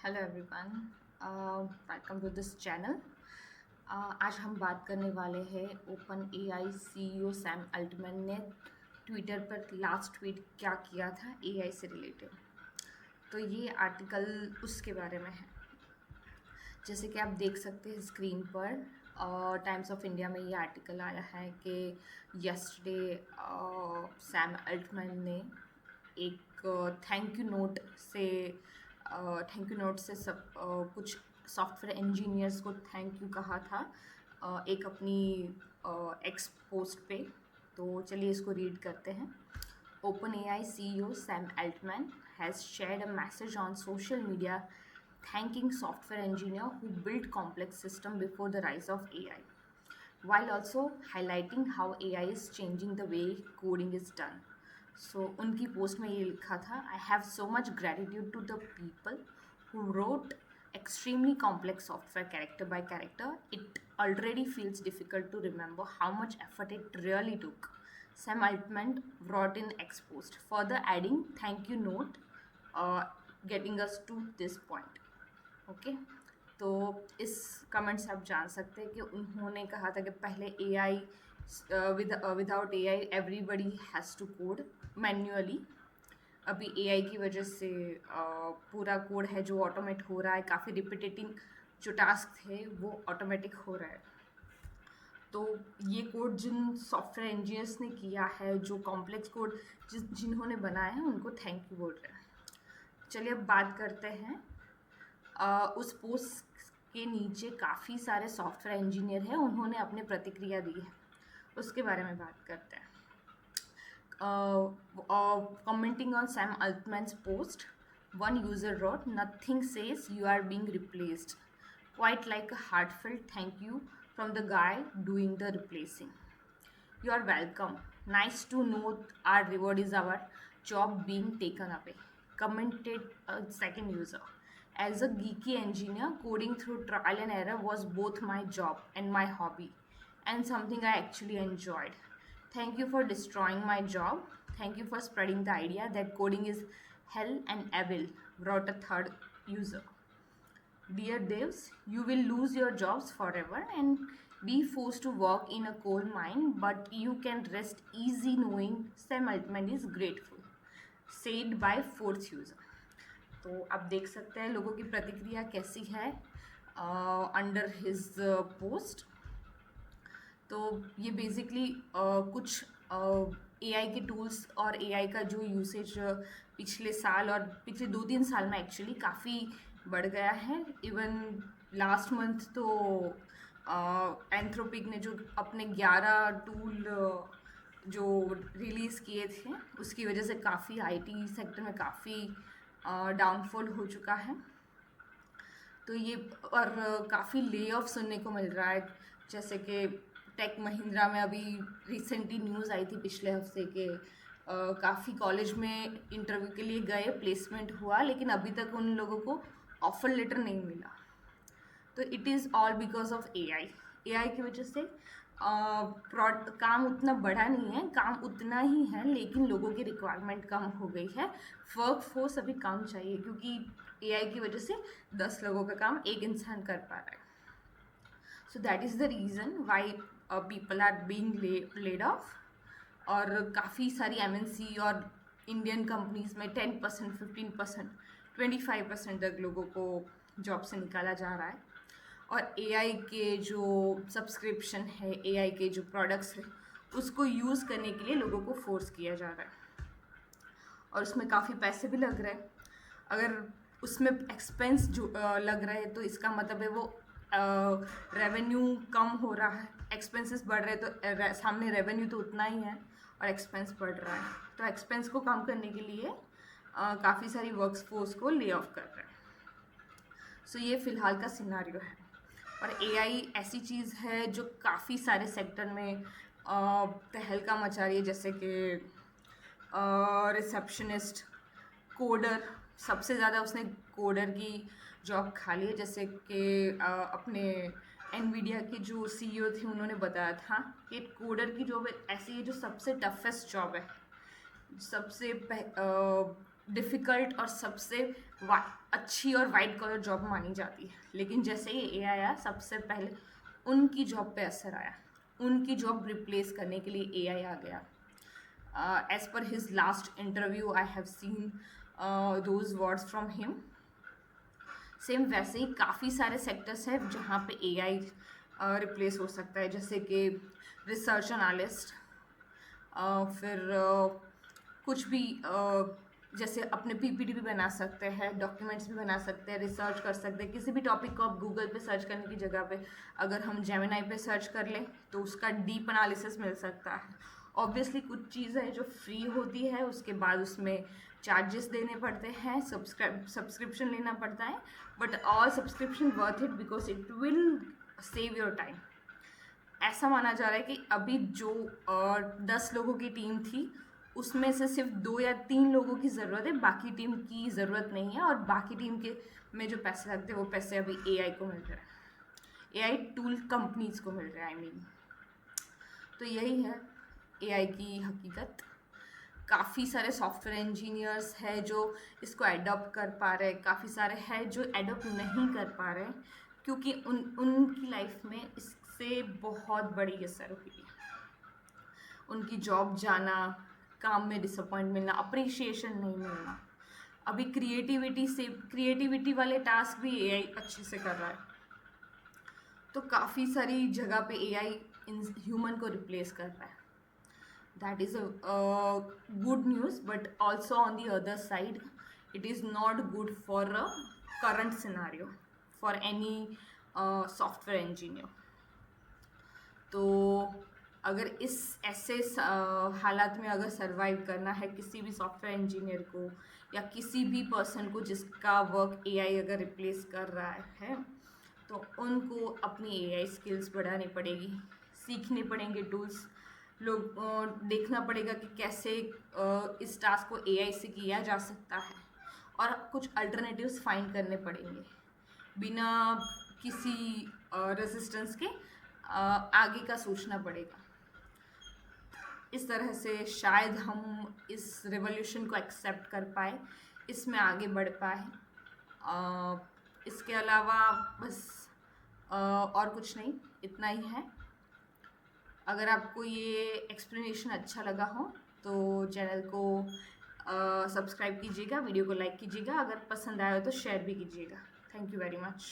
Hello everyone, welcome to this channel. आज हम बात करने वाले हैं OpenAI CEO Sam Altman ने ट्विटर पर लास्ट ट्वीट क्या किया था एआई से रिलेटेड। तो ये आर्टिकल उसके बारे में है। जैसे कि आप देख सकते हैं स्क्रीन पर, टाइम्स ऑफ इंडिया में ये आर्टिकल आया है कि यस्टरडे सैम अल्टमैन ने एक थैंक यू नोट से सब कुछ सॉफ्टवेयर इंजीनियर्स को थैंक यू कहा था, एक अपनी एक्स पोस्ट पे। तो चलिए इसको रीड करते हैं। OpenAI CEO Sam Altman has shared a message on social media thanking software engineer who built complex system before the rise of AI, while also highlighting how AI is changing the way coding is done. So उनकी post में ये लिखा था, I have so much gratitude to the people who wrote extremely complex software character by character. It already feels difficult to remember how much effort it really took. Sam Altman wrote in X post, further adding thank you note, getting us to this point. Okay, तो इस comment से आप जान सकते हैं कि उन्होंने कहा था कि पहले AI, without AI everybody has to code manually. अभी एआई की वजह से पूरा कोड है जो ऑटोमेट हो रहा है, काफ़ी रिपीटेटिव जो टास्क थे वो ऑटोमेटिक हो रहा है। तो ये कोड जिन सॉफ्टवेयर इंजीनियर्स ने किया है, जो कॉम्प्लेक्स कोड जिन्होंने बनाया है, उनको थैंक यू बोल रहे हैं। चलिए अब बात करते हैं। उस पोस्ट के नीचे काफ़ी सारे सॉफ्टवेयर इंजीनियर हैं, उन्होंने अपनी प्रतिक्रिया दी है, उसके बारे में बात करते हैं। Commenting on Sam Altman's post, one user wrote, "Nothing says you are being replaced. Quite like a heartfelt thank you from the guy doing the replacing. You are welcome. Nice to know our reward is our job being taken away." Commented a second user. As a geeky engineer, coding through trial and error was both my job and my hobby, and something I actually enjoyed. Thank you for destroying my job. Thank you for spreading the idea that coding is hell and evil, wrote a third user. Dear devs, you will lose your jobs forever and be forced to work in a coal mine, but you can rest easy knowing Sam Altman is grateful. Said by fourth user. तो आप देख सकते हैं लोगों की प्रतिक्रिया कैसी है अंडर हिज पोस्ट। तो ये बेसिकली कुछ एआई के टूल्स और एआई का जो यूसेज पिछले साल और पिछले 2-3 साल में एक्चुअली काफ़ी बढ़ गया है। इवन लास्ट मंथ तो एंथ्रोपिक ने जो अपने 11 टूल जो रिलीज़ किए थे, उसकी वजह से काफ़ी आईटी सेक्टर में काफ़ी डाउनफॉल हो चुका है। तो ये और काफ़ी ले ऑफ सुनने को मिल रहा है। जैसे कि टेक महिंद्रा में अभी रिसेंटली न्यूज़ आई थी पिछले हफ्ते के, काफ़ी कॉलेज में इंटरव्यू के लिए गए, प्लेसमेंट हुआ, लेकिन अभी तक उन लोगों को ऑफर लेटर नहीं मिला। तो it is all because of AI. AI की वजह से काम उतना बढ़ा नहीं है, काम उतना ही है, लेकिन लोगों की रिक्वायरमेंट कम हो गई है। वर्क फोर्स अभी कम चाहिए क्योंकि एआई की वजह से 10 लोगों का काम एक इंसान कर पा रहा है। So that is the reason why people are being laid off. और काफ़ी सारी एमएनसी और इंडियन कंपनीज में 10%, 15%, 25% तक लोगों को जॉब से निकाला जा रहा है। और एआई के जो सब्सक्रिप्शन है, एआई के जो प्रोडक्ट्स है, उसको यूज़ करने के लिए लोगों को फोर्स किया जा रहा है और उसमें काफ़ी पैसे भी लग रहे हैं। अगर उसमें एक्सपेंस जो लग रहा है तो इसका मतलब है वो रेवेन्यू कम हो रहा है। एक्सपेंसेस बढ़ रहे हैं तो सामने रेवेन्यू तो उतना ही है और एक्सपेंस बढ़ रहा है। तो एक्सपेंस को कम करने के लिए काफ़ी सारी वर्कफोर्स को ले ऑफ कर रहे हैं। सो ये फ़िलहाल का सिनारियो है। और एआई ऐसी चीज़ है जो काफ़ी सारे सेक्टर में तहलका मचा रही है, जैसे कि रिसेप्शनिस्ट, कोडर। सबसे ज़्यादा उसने कोडर की जॉब खा ली है। जैसे कि अपने एनवीडिया के जो सीईओ थे, उन्होंने बताया था कि कोडर की जॉब ऐसी है जो सबसे टफेस्ट जॉब है, सबसे डिफ़िकल्ट और सबसे अच्छी और वाइट कॉलर जॉब मानी जाती है, लेकिन जैसे ही ए आया सबसे पहले उनकी जॉब पे असर आया, उनकी जॉब रिप्लेस करने के लिए ए आई आ गया. As per his last interview, I have seen those words from him. Same वैसे ही काफ़ी सारे सेक्टर्स हैं जहाँ पे ए आई रिप्लेस हो सकता है, जैसे कि रिसर्च एनालिस्ट, फिर कुछ भी जैसे अपने पीपीटी भी बना सकते हैं, डॉक्यूमेंट्स भी बना सकते हैं, रिसर्च कर सकते हैं. किसी भी टॉपिक को आप गूगल पे सर्च करने की जगह पे अगर हम जेमिनाई पे सर्च कर लें तो उसका डीप एनालिसिस मिल सकता है. ऑब्वियसली कुछ चीज़ें हैं जो फ्री होती है, उसके बाद उसमें चार्जेस देने पड़ते हैं, सब्सक्रिप्शन लेना पड़ता है, but all subscription worth it because it will save your time. ऐसा माना जा रहा है कि अभी जो 10 लोगों की टीम थी उसमें से सिर्फ 2 या 3 लोगों की ज़रूरत है, बाकी टीम की ज़रूरत नहीं है. और बाकी टीम के में जो पैसे लगते हैं वो पैसे अभी ए आई को मिल रहे हैं, ए आई टूल कंपनीज को मिल रहे हैं, आई मीन. तो यही है ए आई की हकीकत. काफ़ी सारे सॉफ्टवेयर इंजीनियर्स हैं जो इसको एडॉप्ट कर पा रहे हैं, काफ़ी सारे हैं जो एडॉप्ट नहीं कर पा रहे हैं क्योंकि उनकी लाइफ में इससे बहुत बड़ी असर हुई है. उनकी जॉब जाना, काम में डिसअपॉइंट मिलना, अप्रिशिएशन नहीं मिलना. अभी क्रिएटिविटी वाले टास्क भी ए आई अच्छे से कर रहा है. तो काफ़ी सारी जगह पे ए आई ह्यूमन को रिप्लेस कर रहा है. That is a good news, but also on the other side it is not good for a current scenario for any software engineer. तो अगर इस ऐसे हालात में अगर सरवाइव करना है किसी भी सॉफ्टवेयर इंजीनियर को या किसी भी पर्सन को जिसका वर्क ए आई अगर रिप्लेस कर रहा है, तो उनको अपनी ए आई स्किल्स बढ़ानी पड़ेगी, सीखने पड़ेंगे टूल्स. लोग देखना पड़ेगा कि कैसे इस टास्क को ए आई से किया जा सकता है, और कुछ अल्टरनेटिव्स फाइंड करने पड़ेंगे. बिना किसी रेजिस्टेंस के आगे का सोचना पड़ेगा. इस तरह से शायद हम इस रेवोल्यूशन को एक्सेप्ट कर पाए, इसमें आगे बढ़ पाए. इसके अलावा बस और कुछ नहीं, इतना ही है. अगर आपको ये एक्सप्लेनेशन अच्छा लगा हो तो चैनल को सब्सक्राइब कीजिएगा, वीडियो को लाइक कीजिएगा, अगर पसंद आया हो तो शेयर भी कीजिएगा. Thank you very much.